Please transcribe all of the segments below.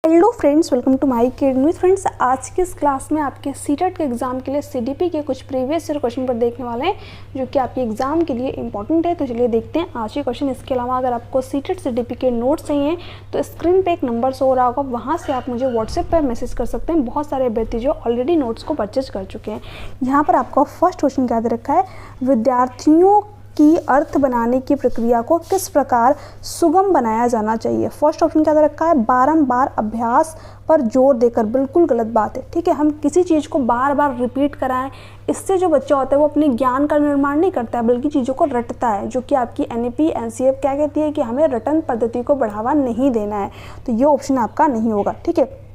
Hello friends, welcome to my academy. Friends, आज की इस क्लास में आपके सीटेट के एग्जाम के लिए सीडीपी के कुछ प्रीवियस ईयर क्वेश्चन पर देखने वाले हैं जो कि आपके एग्जाम के लिए इंपॉर्टेंट है। तो चलिए देखते हैं आज के क्वेश्चन। इसके अलावा अगर आपको सीटेट सीडीपी के नोट्स चाहिए तो स्क्रीन पे एक नंबर शो हो रहा होगा, वहाँ से आप मुझे व्हाट्सएप पर मैसेज कर सकते हैं। बहुत सारे अभ्यर्थी जो ऑलरेडी नोट्स को परचेज कर चुके हैं। यहाँ पर आपका फर्स्ट क्वेश्चन क्या दे रखा है, विद्यार्थियों की अर्थ बनाने की प्रक्रिया को किस प्रकार सुगम बनाया जाना चाहिए। फर्स्ट ऑप्शन क्या दे रखा है, बारंबार अभ्यास पर जोर देकर। बिल्कुल गलत बात है। ठीक है, हम किसी चीज़ को बार बार रिपीट कराएं, इससे जो बच्चा होता है वो अपने ज्ञान का निर्माण नहीं करता है बल्कि चीज़ों को रटता है, जो कि आपकी एनईपी एनसीईआरटी क्या कहती है कि हमें रटन पद्धति को बढ़ावा नहीं देना है। तो ये ऑप्शन आपका नहीं होगा। ठीक है,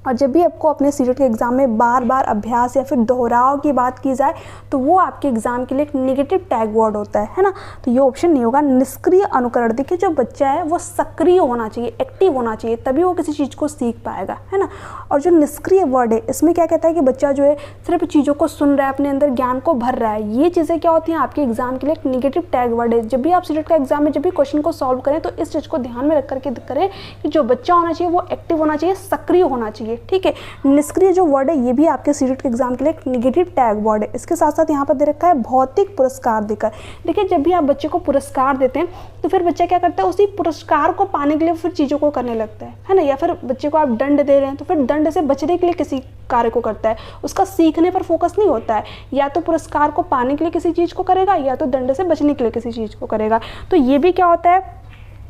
और जब भी आपको अपने सीटेट के एग्ज़ाम में बार बार अभ्यास या फिर दोहराव की बात की जाए तो वो आपके एग्ज़ाम के लिए एक नेगेटिव टैग वर्ड होता है ना। तो ये ऑप्शन नहीं होगा। निष्क्रिय अनुकरण, देखिए जो बच्चा है वो सक्रिय होना चाहिए, एक्टिव होना चाहिए, तभी वो किसी चीज़ को सीख पाएगा, है ना। और जो निष्क्रिय वर्ड है इसमें क्या कहता है कि बच्चा जो है सिर्फ चीज़ों को सुन रहा है, अपने अंदर ज्ञान को भर रहा है। ये चीज़ें क्या होती हैं आपके एग्ज़ाम के लिए एक नेगेटिव टैग वर्ड है। जब भी आप सीटेट का एग्ज़ाम में जब भी क्वेश्चन को सॉल्व करें तो इस चीज़ को ध्यान में रख करके करें कि जो बच्चा होना चाहिए वो एक्टिव होना चाहिए, सक्रिय होना चाहिए। ठीक है, निष्क्रिय जो वर्ड है ये भी आपके सीटेट के एग्जाम के लिए एक नेगेटिव टैग वर्ड है। इसके साथ साथ यहाँ पर दे रखा है भौतिक पुरस्कार देकर। देखिए जब भी आप बच्चे को पुरस्कार देते हैं तो फिर बच्चा क्या करता है, उसी पुरस्कार को पाने के लिए फिर चीज़ों को करने लगता है ना। या फिर बच्चे को आप दंड दे रहे हैं तो फिर दंड से बचने के लिए किसी कार्य को करता है, उसका सीखने पर फोकस नहीं होता है। या तो पुरस्कार को पाने के लिए किसी चीज़ को करेगा या तो दंड से बचने के लिए किसी चीज़ को करेगा। तो ये भी क्या होता है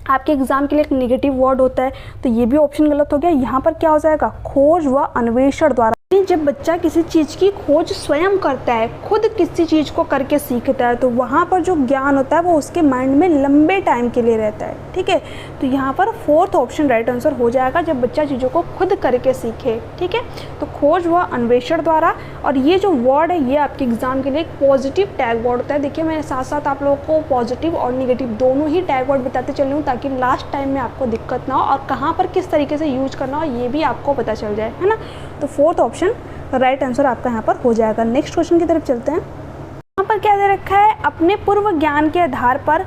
आपके एग्जाम के लिए एक नेगेटिव वर्ड होता है। तो ये भी ऑप्शन गलत हो गया। यहाँ पर क्या हो जाएगा, खोज व अन्वेषण द्वारा। जब बच्चा किसी चीज़ की खोज स्वयं करता है, खुद किसी चीज़ को करके सीखता है, तो वहाँ पर जो ज्ञान होता है वो उसके माइंड में लंबे टाइम के लिए रहता है। ठीक है, तो यहाँ पर फोर्थ ऑप्शन राइट आंसर हो जाएगा, जब बच्चा चीज़ों को खुद करके सीखे। ठीक है, तो खोज व अन्वेषण द्वारा। और ये जो वर्ड है ये आपके एग्जाम के लिए एक पॉजिटिव टैग वर्ड होता है। देखिए मैं साथ साथ आप लोगों को पॉजिटिव और निगेटिव दोनों ही टैग वर्ड बताते चल रही हूँ ताकि लास्ट टाइम में आपको दिक्कत ना हो और कहाँ पर किस तरीके से यूज करना हो ये भी आपको पता चल जाए, है ना। तो फोर्थ ऑप्शन राइट आंसर आपका यहाँ पर हो जाएगा। नेक्स्ट क्वेश्चन की तरफ चलते हैं। यहाँ पर क्या दे रखा है, अपने पूर्व ज्ञान के आधार पर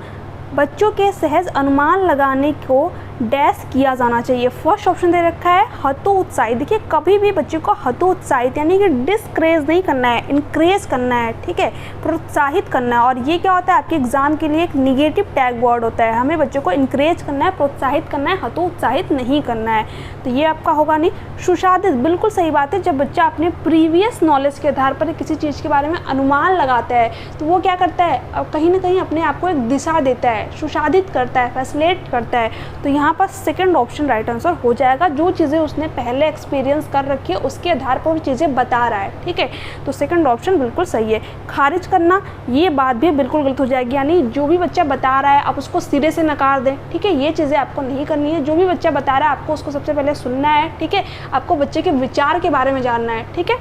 बच्चों के सहज अनुमान लगाने को डैश किया जाना चाहिए। फर्स्ट ऑप्शन दे रखा है हतोत्साहित। देखिए कभी भी बच्चे को हतोत्साहित यानी कि डिस्करेज नहीं करना है, इनक्रेज करना है। ठीक है, प्रोत्साहित करना है। और ये क्या होता है आपके एग्जाम के लिए एक निगेटिव टैग वर्ड होता है। हमें बच्चों को इनक्रेज करना है, प्रोत्साहित करना है, हतोत्साहित नहीं करना है। तो ये आपका होगा नहीं। सुशादित, बिल्कुल सही बात है। जब बच्चा अपने प्रीवियस नॉलेज के आधार पर किसी चीज़ के बारे में अनुमान लगाता है तो वो क्या करता है, कहीं ना कहीं अपने आप को एक दिशा देता है, सुशादित करता है, फैसिलेट करता है। तो यहाँ पर सेकंड ऑप्शन राइट आंसर हो जाएगा। जो चीज़ें उसने पहले एक्सपीरियंस कर रखी है उसके आधार पर वो चीज़ें बता रहा है। ठीक है, तो सेकंड ऑप्शन बिल्कुल सही है। खारिज करना, ये बात भी बिल्कुल गलत हो जाएगी। यानी जो भी बच्चा बता रहा है आप उसको सिरे से नकार दें। ठीक है, ये चीज़ें आपको नहीं करनी है। जो भी बच्चा बता रहा है आपको उसको सबसे पहले सुनना है। ठीक है, आपको बच्चे के विचार के बारे में जानना है। ठीक है,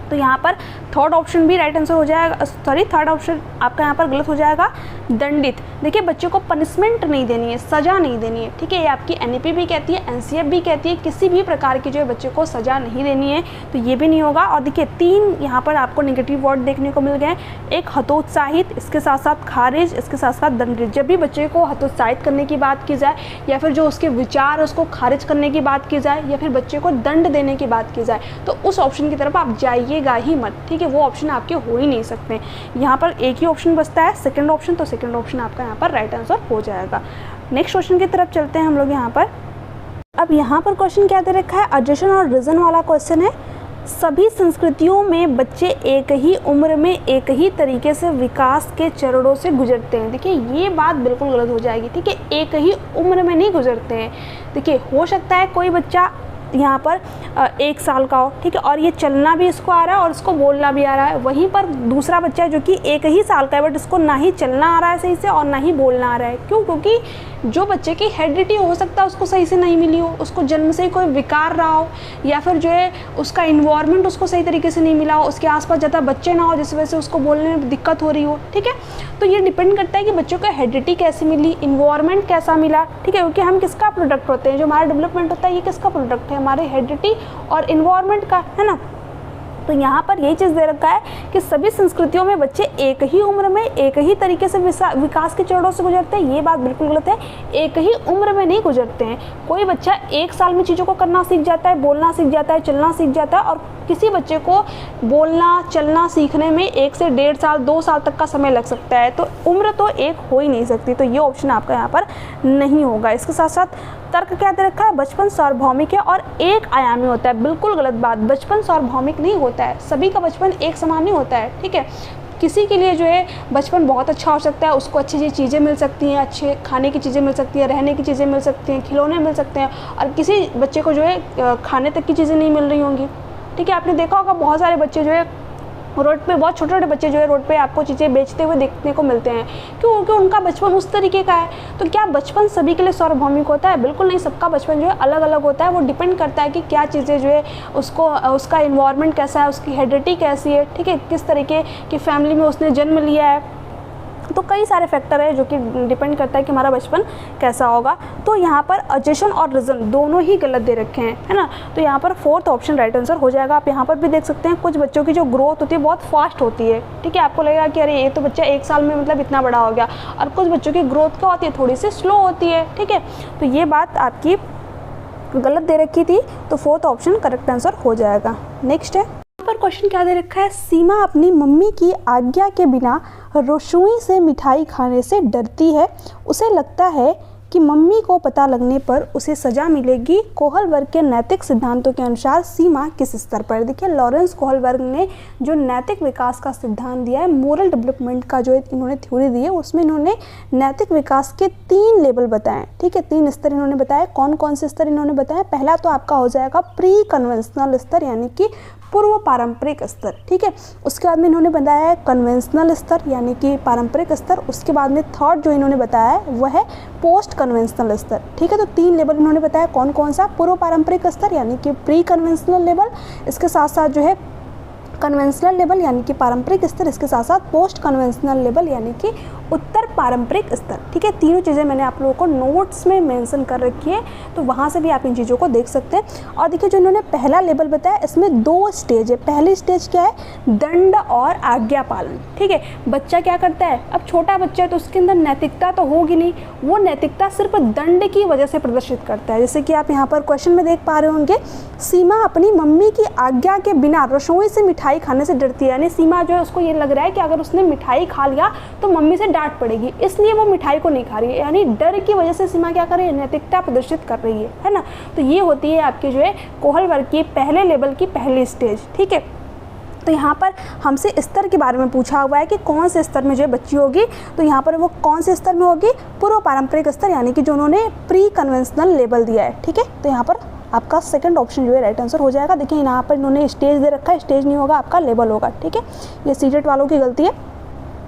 तो यहाँ पर थर्ड ऑप्शन भी राइट आंसर हो जाएगा। सॉरी, थर्ड ऑप्शन आपका यहाँ पर गलत हो जाएगा, दंडित। देखिए बच्चे को पनिशमेंट नहीं देनी है, सज़ा नहीं देनी है। ठीक है, ये आपकी एनईपी भी कहती है, एनसीईआरटी भी कहती है, किसी भी प्रकार की जो है बच्चे को सज़ा नहीं देनी है। तो ये भी नहीं होगा। और देखिए तीन यहाँ पर आपको नेगेटिव वर्ड देखने को मिल गए। एक हतोत्साहित, इसके साथ साथ खारिज, इसके साथ साथ दंडित। जब भी बच्चे को हतोत्साहित करने की बात की जाए या फिर जो उसके विचार उसको खारिज करने की बात की जाए या फिर बच्चे को दंड देने की बात की जाए तो उस ऑप्शन की तरफ आप जाइएगा ही मत। ठीक है, वो ऑप्शन आपके हो ही नहीं सकते। यहाँ पर एक ही ऑप्शन बचता है, सेकंड ऑप्शन। तो सेकंड ऑप्शन आपका यहाँ पर राइट आंसर हो जाएगा। नेक्स्ट क्वेश्चन की तरफ चलते हैं हम लोग। यहाँ पर अब यहाँ पर क्वेश्चन क्या दे रखा है, एडिशन और रीजन वाला क्वेश्चन है। सभी संस्कृतियों में बच्चे एक ही उम्र में एक ही तरीके से विकास के चरणों से गुजरते हैं। देखिए ये बात बिल्कुल गलत हो जाएगी। ठीक है, एक ही उम्र में नहीं गुजरते हैं। देखिए हो सकता है कोई बच्चा यहाँ पर 1 साल का हो, ठीक है, और ये चलना भी इसको आ रहा है और इसको बोलना भी आ रहा है। वहीं पर दूसरा बच्चा जो कि 1 ही साल का है बट इसको ना ही चलना आ रहा है सही से और ना ही बोलना आ रहा है। क्यों? क्योंकि जो बच्चे की हेरिडिटी हो सकता है उसको सही से नहीं मिली हो, उसको जन्म से ही कोई विकार रहा हो या फिर जो है उसका इन्वायरमेंट उसको सही तरीके से नहीं मिला हो, उसके आसपास ज़्यादा बच्चे ना हो जिस वजह से उसको बोलने में दिक्कत हो रही हो। ठीक है, तो ये डिपेंड करता है कि बच्चों को हेरिडिटी कैसी मिली, इन्वायरमेंट कैसा मिला। ठीक है, क्योंकि हम किसका प्रोडक्ट होते हैं, जो हमारा डेवलपमेंट होता है ये किसका प्रोडक्ट है, हमारे हेरिडिटी और इन्वायरमेंट का, है ना। तो यहाँ पर यही चीज़ दे रखा है कि सभी संस्कृतियों में बच्चे एक ही उम्र में एक ही तरीके से विकास के चरणों से गुजरते हैं। ये बात बिल्कुल गलत है, एक ही उम्र में नहीं गुजरते हैं। कोई बच्चा 1 साल में चीज़ों को करना सीख जाता है, बोलना सीख जाता है, चलना सीख जाता है, और किसी बच्चे को बोलना चलना सीखने में 1 से 1.5 साल 2 साल तक का समय लग सकता है। तो उम्र तो एक हो ही नहीं सकती, तो ये ऑप्शन आपका यहाँ पर नहीं होगा। इसके साथ साथ तर्क क्या दे रखा है, बचपन सार्वभौमिक है और एक आयामी होता है। बिल्कुल गलत बात, बचपन सार्वभौमिक नहीं होता है, सभी का बचपन एक समान नहीं होता है, ठीक है। किसी के लिए जो है बचपन बहुत अच्छा हो सकता है, उसको अच्छी चीज़ें मिल सकती हैं, अच्छे खाने की चीज़ें मिल सकती हैं, रहने की चीज़ें मिल सकती हैं, खिलौने मिल सकते हैं, और किसी बच्चे को जो है खाने तक की चीज़ें नहीं मिल रही होंगी, ठीक है। आपने देखा होगा बहुत सारे बच्चे जो है रोड पे, बहुत छोटे छोटे बच्चे जो है रोड पे आपको चीज़ें बेचते हुए देखने को मिलते हैं, क्योंकि उनका बचपन उस तरीके का है। तो क्या बचपन सभी के लिए सार्वभौमिक होता है? बिल्कुल नहीं, सबका बचपन जो है अलग अलग होता है। वो डिपेंड करता है कि क्या चीज़ें जो है उसका इन्वायरमेंट कैसा है, उसकी हेरिडिटी कैसी है, ठीक है, किस तरीके की फैमिली में उसने जन्म लिया है। तो कई सारे फैक्टर है जो कि डिपेंड करता है कि हमारा बचपन कैसा होगा। तो यहाँ पर अजेशन और रीज़न दोनों ही गलत दे रखे हैं, है ना। तो यहाँ पर 4th ऑप्शन राइट आंसर हो जाएगा। आप यहाँ पर भी देख सकते हैं कुछ बच्चों की जो ग्रोथ होती है बहुत फास्ट होती है, ठीक है। आपको लगेगा कि अरे ये तो बच्चा 1 साल में मतलब इतना बड़ा हो गया, और कुछ बच्चों की ग्रोथ क्या होती है, थोड़ी सी स्लो होती है, ठीक है। तो ये बात आपकी गलत दे रखी थी, तो 4th ऑप्शन करेक्ट आंसर हो जाएगा। नेक्स्ट है, पर क्वेश्चन क्या दे रखा है, सीमा अपनी मम्मी की आज्ञा के बिना रसोई से मिठाई खाने से डरती है। उसे लगता है कि मम्मी को पता लगने पर उसे सजा मिलेगी। कोहलबर्ग के नैतिक सिद्धांतों के अनुसार सीमा किस स्तर पर? देखिए, लॉरेंस कोहलबर्ग ने जो नैतिक विकास का सिद्धांत दिया है, मोरल डेवलपमेंट का जो इन्होंने थ्योरी दी है, उसमें इन्होंने नैतिक विकास के 3 लेवल बताए, ठीक है, 3 स्तर इन्होंने बताया। कौन कौन से स्तर इन्होंने बताया? पहला तो आपका हो जाएगा प्री कन्वेंशनल स्तर, यानी कि पूर्व पारंपरिक स्तर, ठीक है। उसके बाद में इन्होंने बताया है कन्वेंशनल स्तर, यानी कि पारंपरिक स्तर। उसके बाद में थर्ड जो इन्होंने बताया है वह है पोस्ट कन्वेंशनल स्तर, ठीक है। तो 3 लेवल इन्होंने बताया, कौन कौन सा? पूर्व पारंपरिक स्तर यानी कि प्री कन्वेंशनल लेवल, इसके साथ साथ जो है कन्वेंशनल लेवल यानी कि पारंपरिक स्तर, इसके साथ साथ पोस्ट कन्वेंशनल लेवल यानी कि उत्तर पारंपरिक स्तर, ठीक है। तीनों चीज़ें मैंने आप लोगों को नोट्स में मेंशन कर रखी है, तो वहाँ से भी आप इन चीज़ों को देख सकते हैं। और देखिए, जो इन्होंने पहला लेवल बताया, इसमें 2 स्टेज है। पहली स्टेज क्या है? दंड और आज्ञा पालन, ठीक है। बच्चा क्या करता है, अब छोटा बच्चा है तो उसके अंदर नैतिकता तो होगी नहीं, वो नैतिकता सिर्फ दंड की वजह से प्रदर्शित करता है। जैसे कि आप यहाँ पर क्वेश्चन में देख पा रहे होंगे, सीमा अपनी मम्मी की आज्ञा के बिना रसोई से मिठाई खाने से डरती है। यानी सीमा जो है, उसको ये लग रहा है कि अगर उसने मिठाई खा लिया तो मम्मी से डांट पड़ेगी, इसलिए वो मिठाई को नहीं खा रही है। यानी डर की वजह से सीमा क्या कर रही है? नैतिकता प्रदर्शित कर रही है ना। तो ये होती है आपकी जो है कोहलबर्ग की पहले लेवल की पहली स्टेज, ठीक है। तो यहाँ पर हमसे स्तर के बारे में पूछा हुआ है कि कौन से स्तर में जो है बच्ची होगी, तो यहाँ पर वो कौन से स्तर में होगी? पूर्व पारंपरिक स्तर, यानी कि जो उन्होंने प्री कन्वेंशनल लेवल दिया है, ठीक है। तो यहाँ पर आपका सेकंड ऑप्शन जो है राइट आंसर हो जाएगा। देखिए, यहाँ पर इन्होंने स्टेज दे रखा है, स्टेज नहीं होगा, आपका लेवल होगा, ठीक है। ये सीटेट वालों की गलती है,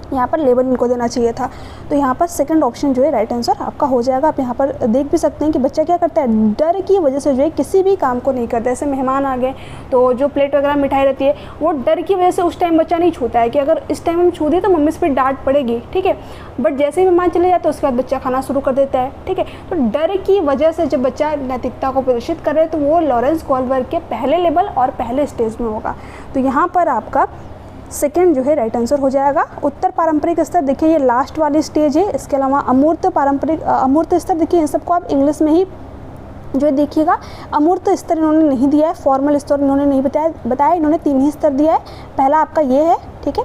यहाँ पर लेवल इनको देना चाहिए था। तो यहाँ पर सेकंड ऑप्शन जो है राइट आंसर आपका हो जाएगा। आप यहाँ पर देख भी सकते हैं कि बच्चा क्या करता है, डर की वजह से जो है किसी भी काम को नहीं करता। जैसे मेहमान आ गए तो जो प्लेट वगैरह मिठाई रहती है, वो डर की वजह से उस टाइम बच्चा नहीं छूता है कि अगर इस टाइम हम छू दिए तो मम्मी से फिर डांट पड़ेगी, ठीक है। बट जैसे ही मेहमान चले जाते हैं उसके बाद बच्चा खाना शुरू कर देता है, ठीक है। तो डर की वजह से जब बच्चा नैतिकता को प्रदर्शित करे तो वो लॉरेंस कोहलबर्ग के पहले लेवल और पहले स्टेज में होगा। तो यहाँ पर आपका सेकेंड जो है राइट आंसर हो जाएगा। उत्तर पारंपरिक स्तर, देखिए ये लास्ट वाली स्टेज है। इसके अलावा अमूर्त स्तर, देखिए इन सबको आप इंग्लिश में ही जो है देखिएगा। अमूर्त स्तर इन्होंने नहीं दिया है, फॉर्मल स्तर इन्होंने नहीं बताया, इन्होंने 3 ही स्तर दिया है। पहला आपका ये है, ठीक है,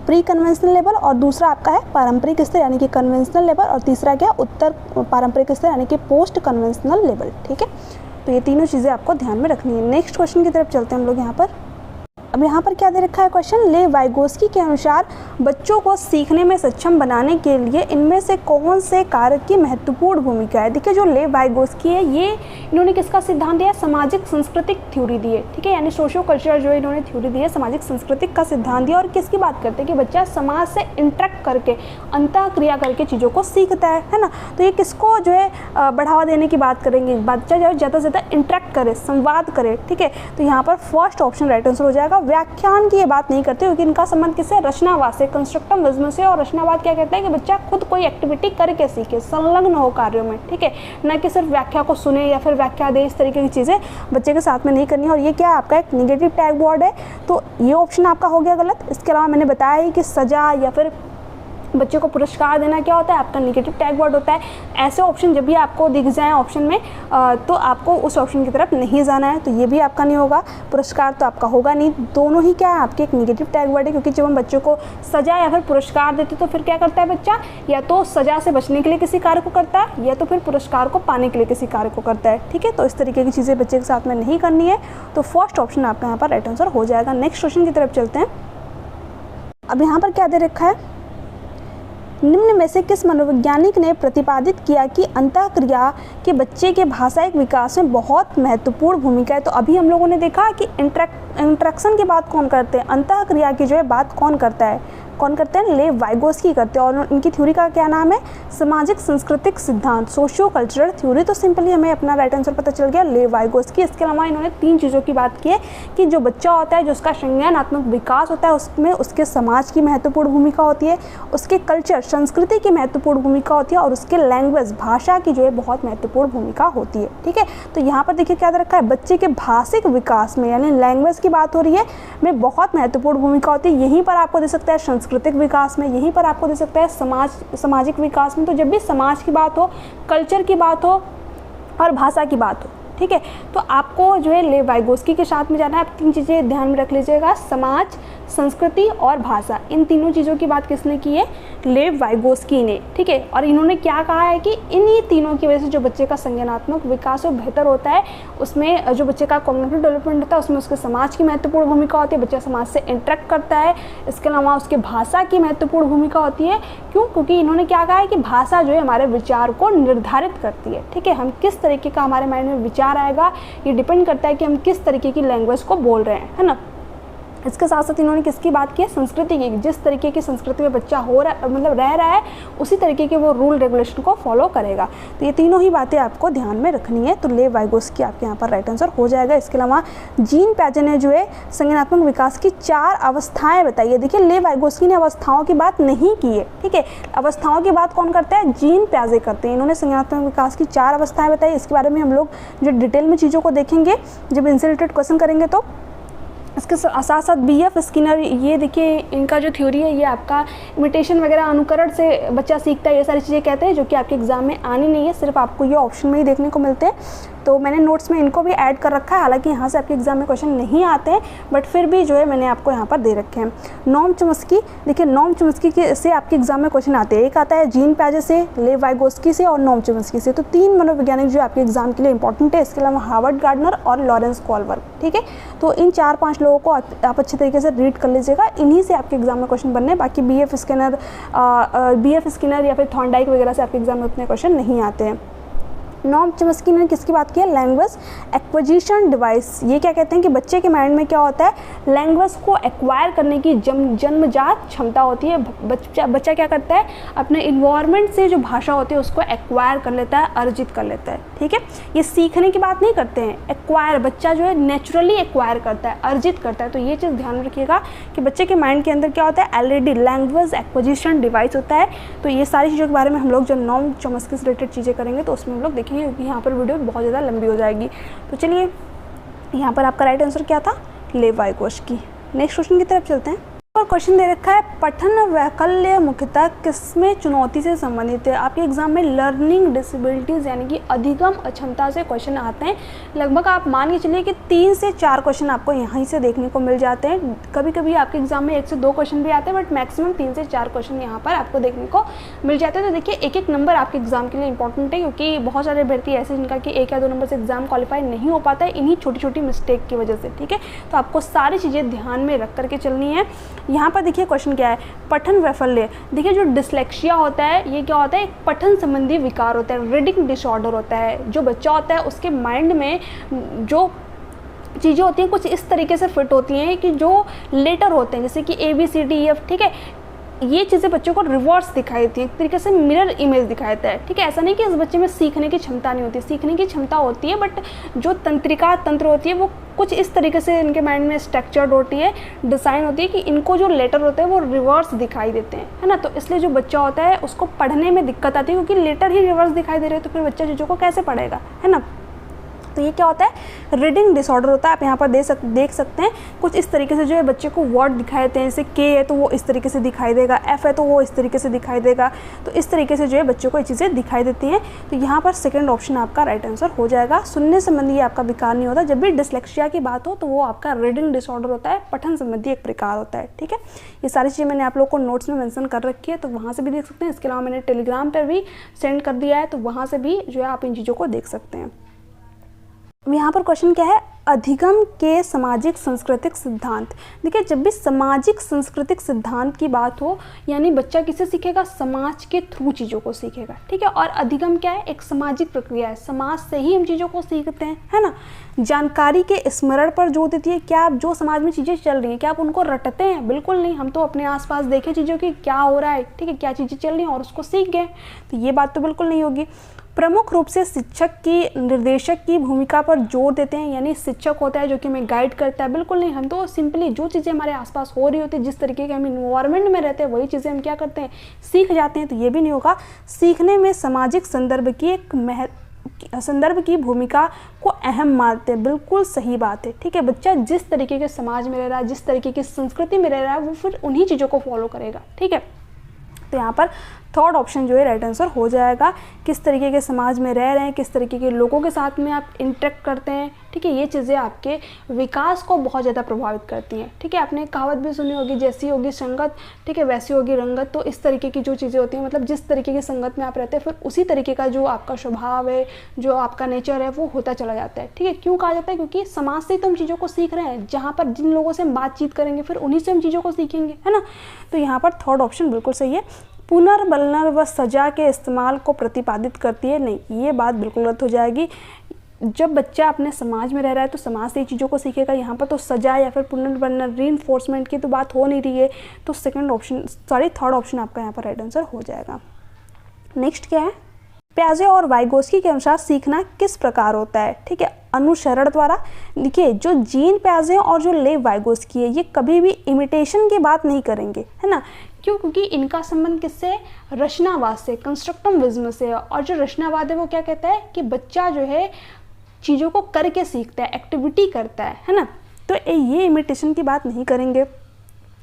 प्री कन्वेंशनल लेवल, और दूसरा आपका है पारंपरिक स्तर यानी कि कन्वेंशनल लेवल, और तीसरा क्या, उत्तर पारंपरिक स्तर यानी कि पोस्ट कन्वेंशनल लेवल, ठीक है। तो ये तीनों चीज़ें आपको ध्यान में रखनी है। नेक्स्ट क्वेश्चन की तरफ चलते हैं हम लोग। यहाँ पर अब यहाँ पर क्या दे रखा है क्वेश्चन, ले वाइगोस्की के अनुसार बच्चों को सीखने में सक्षम बनाने के लिए इनमें से कौन से कारक की महत्वपूर्ण भूमिका है? देखिए, जो ले वाइगोस्की है, ये इन्होंने किसका सिद्धांत दिया? सामाजिक सांस्कृतिक थ्योरी दी है, ठीक है। यानी सोशो कल्चर जो इन्होंने थ्योरी दी है, सामाजिक सांस्कृतिक का सिद्धांत दिया। और किसकी बात करते हैं कि बच्चा समाज से इंटरेक्ट करके, अंतः क्रिया करके चीज़ों को सीखता है ना। तो ये किसको जो है बढ़ावा देने की बात करेंगे? बच्चा जो है ज़्यादा से ज़्यादा इंटरेक्ट करे, संवाद करे, ठीक है। तो यहाँ पर फर्स्ट ऑप्शन राइट आंसर हो जाएगा। व्याख्यान की ये बात नहीं करते क्योंकि इनका संबंध किससे? रचनावाद से। कंस्ट्रक्टिविज्म से। और रचनावाद क्या कहता है कि बच्चा खुद कोई एक्टिविटी करके सीखे, संलग्न हो कार्यों में, ठीक है, न कि सिर्फ व्याख्या को सुने या फिर व्याख्या दे, इस तरीके की चीज़ें बच्चे के साथ में नहीं करनी है। और ये क्या है आपका एक निगेटिव टैग वर्ड है, तो ये ऑप्शन आपका हो गया गलत। इसके अलावा मैंने बताया ही कि सजा या फिर बच्चे को पुरस्कार देना क्या होता है, आपका निगेटिव टैग वर्ड होता है। ऐसे ऑप्शन जब भी आपको दिख जाए ऑप्शन में तो आपको उस ऑप्शन की तरफ नहीं जाना है, तो ये भी आपका नहीं होगा। पुरस्कार तो आपका होगा नहीं, दोनों ही क्या है आपके एक निगेटिव टैग वर्ड है, क्योंकि जब हम बच्चों को सजा या फिर पुरस्कार देते तो फिर क्या करता है बच्चा, या तो सजा से बचने के लिए किसी कार्य को करता है या तो फिर पुरस्कार को पाने के लिए किसी कार्य को करता है, ठीक है। तो इस तरीके की चीज़ें बच्चे के साथ में नहीं करनी है, तो फर्स्ट ऑप्शन आपका यहाँ पर राइट आंसर हो जाएगा। नेक्स्ट क्वेश्चन की तरफ चलते हैं। अब यहाँ पर क्या दे रखा है, निम्न में से किस मनोवैज्ञानिक ने प्रतिपादित किया कि अंतःक्रिया के बच्चे के भाषाई विकास में बहुत महत्वपूर्ण भूमिका है। तो अभी हम लोगों ने देखा कि इंट्रैक्शन की बात कौन करते हैं, अंतःक्रिया की जो है बात कौन करता है, लेव वाइगोस्की करते हैं। और इनकी थ्योरी का क्या नाम है, सामाजिक सांस्कृतिक सिद्धांत, सोशियो कल्चरल थ्योरी। तो सिंपली हमें अपना राइट आंसर पता चल गया, लेव वाइगोस्की। इसके अलावा इन्होंने 3 चीज़ों की बात की है कि जो बच्चा होता है, जो उसका संज्ञानात्मक विकास होता है, उसमें उसके समाज की महत्वपूर्ण भूमिका होती है, उसके कल्चर संस्कृति की महत्वपूर्ण भूमिका होती है, और उसके लैंग्वेज भाषा की जो है बहुत महत्वपूर्ण भूमिका होती है, ठीक है। तो यहाँ पर देखिए क्या रखा है, बच्चे के भाषिक विकास में यानी लैंग्वेज की बात हो रही है, में बहुत महत्वपूर्ण भूमिका होती है। यहीं पर आपको दे सकता है सांस्कृतिक विकास में, यहीं पर आपको दे सकता है सामाजिक विकास में। तो जब भी समाज की बात हो, कल्चर की बात हो और भाषा की बात हो, ठीक है, तो आपको जो है लेव वाइगोस्की के साथ में जाना है। आप 3 चीज़ें ध्यान में रख लीजिएगा, समाज, संस्कृति और भाषा। इन तीनों चीज़ों की बात किसने की है, लेव वाइगोस्की ने, ठीक है। और इन्होंने क्या कहा है कि इन्हीं तीनों की वजह से जो बच्चे का संज्ञानात्मक विकास वो बेहतर होता है, उसमें जो बच्चे का कॉग्निटिव डेवलपमेंट होता है उसमें उसके समाज की महत्वपूर्ण भूमिका होती है, बच्चा समाज से इंटरेक्ट करता है। इसके अलावा उसके भाषा की महत्वपूर्ण भूमिका होती है। क्यों, क्योंकि इन्होंने क्या कहा है कि भाषा जो है हमारे विचार को निर्धारित करती है, ठीक है। हम किस तरीके का हमारे माइंड में विचार आएगा ये डिपेंड करता है कि हम किस तरीके की लैंग्वेज को बोल रहे हैं, है ना। इसके साथ साथ इन्होंने किसकी बात की है, संस्कृति की। जिस तरीके की संस्कृति में बच्चा हो रहा है, मतलब रह रहा है, उसी तरीके के वो रूल रेगुलेशन को फॉलो करेगा। तो ये तीनों ही बातें आपको ध्यान में रखनी है। तो लेव वाइगोस्की आपके यहाँ पर राइट आंसर हो जाएगा। इसके अलावा जीन पैजे ने जो है संज्ञानात्मक विकास की 4 अवस्थाएं बताई है। देखिए लेव वाइगोस्की ने अवस्थाओं की बात नहीं की है, ठीक है। अवस्थाओं की बात कौन करता है, जीन पैजे करते हैं। इन्होंने संज्ञानात्मक विकास की 4 अवस्थाएं बताई। इसके बारे में हम लोग जो डिटेल में चीज़ों को देखेंगे जब इनसे रिलेटेड क्वेश्चन करेंगे। तो इसके साथ साथ BF स्किनर, ये देखिए इनका जो थ्योरी है ये आपका इमिटेशन वगैरह अनुकरण से बच्चा सीखता है, ये सारी चीज़ें कहते हैं, जो कि आपके एग्जाम में आनी नहीं है, सिर्फ आपको ये ऑप्शन में ही देखने को मिलते हैं। तो मैंने नोट्स में इनको भी ऐड कर रखा है, हालांकि यहाँ से आपके एग्जाम में क्वेश्चन नहीं आते हैं, बट फिर भी जो है मैंने आपको यहाँ पर दे रखे हैं। नॉम चॉम्स्की, देखिए नॉम चॉम्स्की से आपके एग्जाम में क्वेश्चन आते हैं। एक आता है जीन पैजे से, लेव वाइगोस्की से और नॉम चॉम्स्की से। तो 3 मनोवैज्ञानिक जो आपके एग्जाम के लिए इंपॉर्टेंट है। इसके अलावा हार्वर्ड गार्डनर और लॉरेंस कोलबर्ग, ठीक है। तो इन 4-5 लोगों को आप अच्छे तरीके से रीड कर लीजिएगा, इन्हीं से आपके एग्जाम में क्वेश्चन बनने हैं। बाकी BF स्किनर या फिर थॉर्नडाइक वगैरह से आपके एग्जाम में उतने क्वेश्चन नहीं आते हैं। नॉम चॉम्स्की ने किसकी बात की है, लैंग्वेज एक्विजिशन डिवाइस। ये क्या कहते हैं कि बच्चे के माइंड में क्या होता है, लैंग्वेज को एक्वायर करने की जन्मजात क्षमता होती है। बच्चा क्या करता है, अपने इन्वायरमेंट से जो भाषा होती है उसको एक्वायर कर लेता है, अर्जित कर लेता है, ठीक है। ये सीखने की बात नहीं करते हैं, एक्वायर, बच्चा जो है नेचुरली एक्वायर करता है, अर्जित करता है। तो ये चीज़ ध्यान रखिएगा कि बच्चे के माइंड के अंदर क्या होता है, LAD लैंग्वेज एक्विजिशन डिवाइस होता है। तो ये सारी चीज़ों के बारे में हम लोग जब नॉम चॉम्स्की से रिलेटेड चीज़ें करेंगे तो उसमें हम लोग देखेंगे, क्योंकि यहाँ पर वीडियो बहुत ज़्यादा लंबी हो जाएगी। तो चलिए यहाँ पर आपका राइट आंसर क्या था, लेव वाइगोस्की। नेक्स्ट क्वेश्चन की तरफ चलते हैं। और क्वेश्चन दे रखा है, पठन वैकल्य मुख्यतः किसमें चुनौती से संबंधित है। आपके एग्जाम में लर्निंग डिसेबिलिटीज़ यानी कि अधिगम अक्षमता से क्वेश्चन आते हैं। लगभग आप मान के चलिए कि 3 से 4 क्वेश्चन आपको यहीं से देखने को मिल जाते हैं। कभी कभी आपके एग्जाम में 1 से 2 क्वेश्चन भी आते हैं, बट मैक्सिमम 3 से 4 क्वेश्चन यहाँ पर आपको देखने को मिल जाते हैं। तो देखिए एक एक नंबर आपके एग्जाम के लिए इंपॉर्टेंट है, क्योंकि बहुत सारे अभ्यर्थी ऐसे जिनका कि 1 या 2 नंबर से एग्जाम क्वालिफाई नहीं हो पाता है इन्हीं छोटी छोटी मिस्टेक की वजह से, ठीक है। तो आपको सारी चीज़ें ध्यान में रख करके चलनी है। यहाँ पर देखिए क्वेश्चन क्या है, पठन वैफल्य। देखिए जो डिस्लेक्सिया होता है ये क्या होता है, एक पठन संबंधी विकार होता है, रीडिंग डिसऑर्डर होता है। जो बच्चा होता है उसके माइंड में जो चीज़ें होती हैं कुछ इस तरीके से फिट होती हैं कि जो लेटर होते हैं, जैसे कि ABCDEF, ठीक है। ये चीज़ें बच्चों को रिवर्स दिखाई देती है, एक तरीके से मिरर इमेज दिखाई देता है। ठीक है, ऐसा नहीं कि इस बच्चे में सीखने की क्षमता नहीं होती, सीखने की क्षमता होती है, बट जो तंत्र होती है वो कुछ इस तरीके से इनके माइंड में स्ट्रक्चर्ड होती है, डिज़ाइन होती है कि इनको जो लेटर होते हैं वो रिवर्स दिखाई देते हैं, है ना। तो इसलिए जो बच्चा होता है उसको पढ़ने में दिक्कत आती है, क्योंकि लेटर ही रिवर्स दिखाई दे रहे हैं, तो फिर बच्चा चीज़ों को कैसे पढ़ेगा, है ना। तो ये क्या होता है, रीडिंग डिसऑर्डर होता है। आप यहाँ पर देख सकते हैं कुछ इस तरीके से जो है बच्चे को वर्ड दिखाई देते हैं, जैसे के है तो वो इस तरीके से दिखाई देगा, एफ है तो वो इस तरीके से दिखाई देगा। तो इस तरीके से जो है बच्चों को ये चीज़ें दिखाई देती हैं। तो यहाँ पर सेकंड ऑप्शन आपका राइट आंसर हो जाएगा। सुनने संबंधी आपका विकार नहीं होता। जब भी डिसलेक्सिया की बात हो तो वो आपका रीडिंग डिसऑर्डर होता है, पठन संबंधी एक प्रकार होता है। ठीक है, ये सारी चीज़ें मैंने आप लोग को नोट्स में मेंशन कर रखी है, तो वहाँ से भी देख सकते हैं। इसके अलावा मैंने टेलीग्राम पर भी सेंड कर दिया है, तो वहाँ से भी जो है आप इन चीज़ों को देख सकते हैं। यहाँ पर क्वेश्चन क्या है, अधिगम के सामाजिक सांस्कृतिक सिद्धांत। देखिए, जब भी सामाजिक सांस्कृतिक सिद्धांत की बात हो, यानी बच्चा किसे सीखेगा, समाज के थ्रू चीज़ों को सीखेगा। ठीक है, और अधिगम क्या है, एक सामाजिक प्रक्रिया है, समाज से ही हम चीज़ों को सीखते हैं, है ना। जानकारी के स्मरण पर जोर देती है। क्या आप जो समाज में चीज़ें चल रही हैं क्या आप उनको रटते हैं, बिल्कुल नहीं। हम तो अपने आसपास देखें चीज़ों की क्या हो रहा है, ठीक है, क्या चीज़ें चल रही हैं और उसको सीख गए, तो ये बात तो बिल्कुल नहीं होगी। प्रमुख रूप से शिक्षक की, निर्देशक की भूमिका पर जोर देते हैं, यानी शिक्षक होता है जो कि हमें गाइड करता है, बिल्कुल नहीं। हम तो सिंपली जो चीज़ें हमारे आसपास हो रही होती है, जिस तरीके के हम इन्वायरमेंट में रहते हैं, वही चीज़ें हम क्या करते हैं, सीख जाते हैं, तो ये भी नहीं होगा। सीखने में सामाजिक संदर्भ की भूमिका को अहम मानते हैं, बिल्कुल सही बात है। ठीक है, बच्चा जिस तरीके के समाज में रह रहा है, जिस तरीके की संस्कृति में रह रहा है, वो फिर उन्हीं चीज़ों को फॉलो करेगा। ठीक है, तो यहाँ पर थर्ड ऑप्शन जो है राइट आंसर हो जाएगा। किस तरीके के समाज में रह रहे हैं, किस तरीके के लोगों के साथ में आप इंटरेक्ट करते हैं, ठीक है, ये चीज़ें आपके विकास को बहुत ज़्यादा प्रभावित करती हैं। ठीक है, आपने कहावत भी सुनी होगी, जैसी होगी संगत, ठीक है, वैसी होगी रंगत। तो इस तरीके की जो चीज़ें होती हैं, मतलब जिस तरीके की संगत में आप रहते हैं, फिर उसी तरीके का जो आपका स्वभाव है, जो आपका नेचर है, वो होता चला जाता है। ठीक है, क्यों कहा जाता है, क्योंकि समाज से तो हम चीज़ों को सीख रहे हैं, जहाँ पर जिन लोगों से हम बातचीत करेंगे फिर उन्हीं से हम चीज़ों को सीखेंगे, है ना। तो यहाँ पर थर्ड ऑप्शन बिल्कुल सही है। पुनर्बलना व सजा के इस्तेमाल को प्रतिपादित करती है, नहीं, ये बात बिल्कुल गलत हो जाएगी। जब बच्चा अपने समाज में रह रहा है तो समाज से ही चीज़ों को सीखेगा। यहाँ पर तो सजा या फिर पुनर्बलना, रीइंफोर्समेंट की तो बात हो नहीं रही है, तो थर्ड ऑप्शन आपका यहाँ पर राइट आंसर हो जाएगा। नेक्स्ट क्या है, प्याजे और वाइगोस्की के अनुसार सीखना किस प्रकार होता है। ठीक है, अनुसरण द्वारा। देखिए, जो जीन प्याजे और जो लेव वाइगोस्की है, ये कभी भी इमिटेशन की बात नहीं करेंगे, है ना। क्यों, क्योंकि इनका संबंध किससे, रचनावाद से, कंस्ट्रक्टिविज्म से। और जो रचनावाद है वो क्या कहता है कि बच्चा जो है चीज़ों को करके सीखता है, एक्टिविटी करता है ना। तो ये इमिटेशन की बात नहीं करेंगे।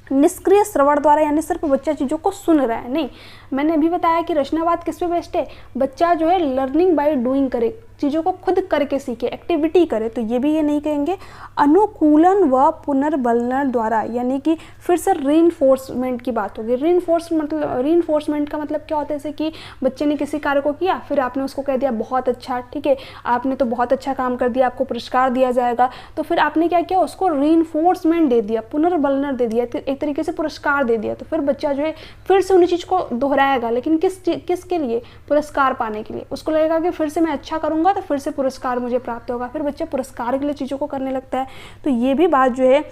निष्क्रिय श्रवण द्वारा, यानी सिर्फ बच्चा चीज़ों को सुन रहा है, नहीं। मैंने अभी बताया कि रचनावाद किस पे बेस्ड है, बच्चा जो है लर्निंग बाय डूइंग करे, चीज़ों को खुद करके सीखे, एक्टिविटी करे, तो ये भी ये नहीं कहेंगे। अनुकूलन व पुनर्बलन द्वारा, यानी कि फिर से रीइंफोर्समेंट की बात होगी। रीइंफोर्समेंट का मतलब क्या होता है, जैसे कि बच्चे ने किसी कार्य को किया, फिर आपने उसको कह दिया बहुत अच्छा, ठीक है, आपने तो बहुत अच्छा काम कर दिया, आपको पुरस्कार दिया जाएगा। तो फिर आपने क्या किया, उसको रीइंफोर्समेंट दे दिया, पुनर्बलन दे दिया, एक तरीके से पुरस्कार दे दिया। तो फिर बच्चा जो है फिर से उन्हीं चीज़ को दोहराएगा, लेकिन किसके लिए, पुरस्कार पाने के लिए। उसको लगेगा कि फिर से मैं अच्छा करूँगा तो फिर से पुरस्कार मुझे प्राप्त होगा, फिर बच्चा पुरस्कार के लिए चीज़ों को करने लगता है। तो ये भी बात जो है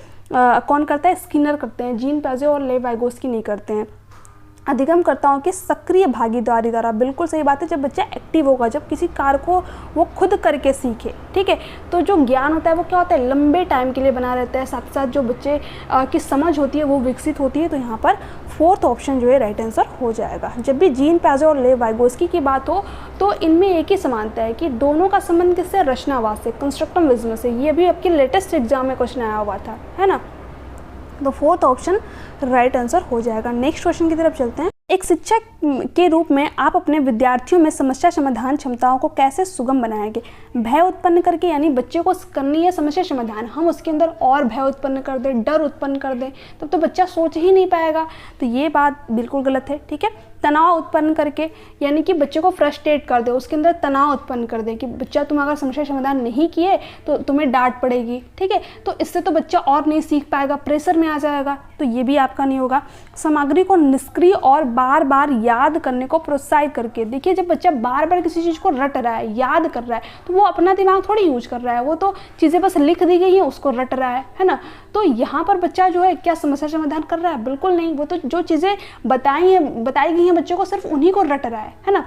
कौन करता है, स्किनर करते हैं, जीन प्याजे और लेव वाइगोस्की नहीं करते हैं। अधिगमकर्ताओं की सक्रिय भागीदारी द्वारा, बिल्कुल सही बात है। जब बच्चा एक्टिव होगा, जब किसी कार्य को वो खुद करके सीखे, ठीक है, तो जो ज्ञान होता है वो क्या होता है, लंबे टाइम के लिए बना रहता है, साथ साथ जो बच्चे की समझ होती है वो विकसित होती है। तो यहाँ पर फोर्थ ऑप्शन जो है राइट आंसर हो जाएगा। जब भी जीन प्याजे और लेव वाइगोस्की की बात हो तो इनमें एक ही समानता है कि दोनों का संबंध किससे, रचनावाद से, कंस्ट्रक्टिविज्म से। ये भी आपके लेटेस्ट एग्जाम में क्वेश्चन आया हुआ था, है ना। तो फोर्थ ऑप्शन राइट आंसर हो जाएगा। नेक्स्ट क्वेश्चन की तरफ चलते हैं। एक शिक्षक के रूप में आप अपने विद्यार्थियों में समस्या समाधान क्षमताओं को कैसे सुगम बनाएंगे। भय उत्पन्न करके, यानी बच्चे को करनी है समस्या समाधान, हम उसके अंदर और भय उत्पन्न कर दें, डर उत्पन्न कर दें, तब तो बच्चा सोच ही नहीं पाएगा। तो ये बात बिल्कुल गलत है, ठीक है। तनाव उत्पन्न करके, यानी कि बच्चे को फ्रस्ट्रेट कर दे, उसके अंदर तनाव उत्पन्न कर दे कि बच्चा तुम अगर समस्या समाधान नहीं किए तो तुम्हें डांट पड़ेगी, ठीक है। तो इससे तो बच्चा और नहीं सीख पाएगा, प्रेशर में आ जाएगा, तो ये भी आपका नहीं होगा। सामग्री को निष्क्रिय और बार बार याद करने को प्रोत्साहित करके, देखिए जब बच्चा बार बार किसी चीज़ को रट रहा है, याद कर रहा है, तो वो अपना दिमाग थोड़ी यूज कर रहा है, वो तो चीज़ें बस लिख दी गई हैं उसको रट रहा है ना। तो यहाँ पर बच्चा जो है क्या समस्या समाधान कर रहा है? बिल्कुल नहीं, वो तो जो चीज़ें बताई गई हैं बच्चों को सिर्फ उन्हीं को रट रहा है ना,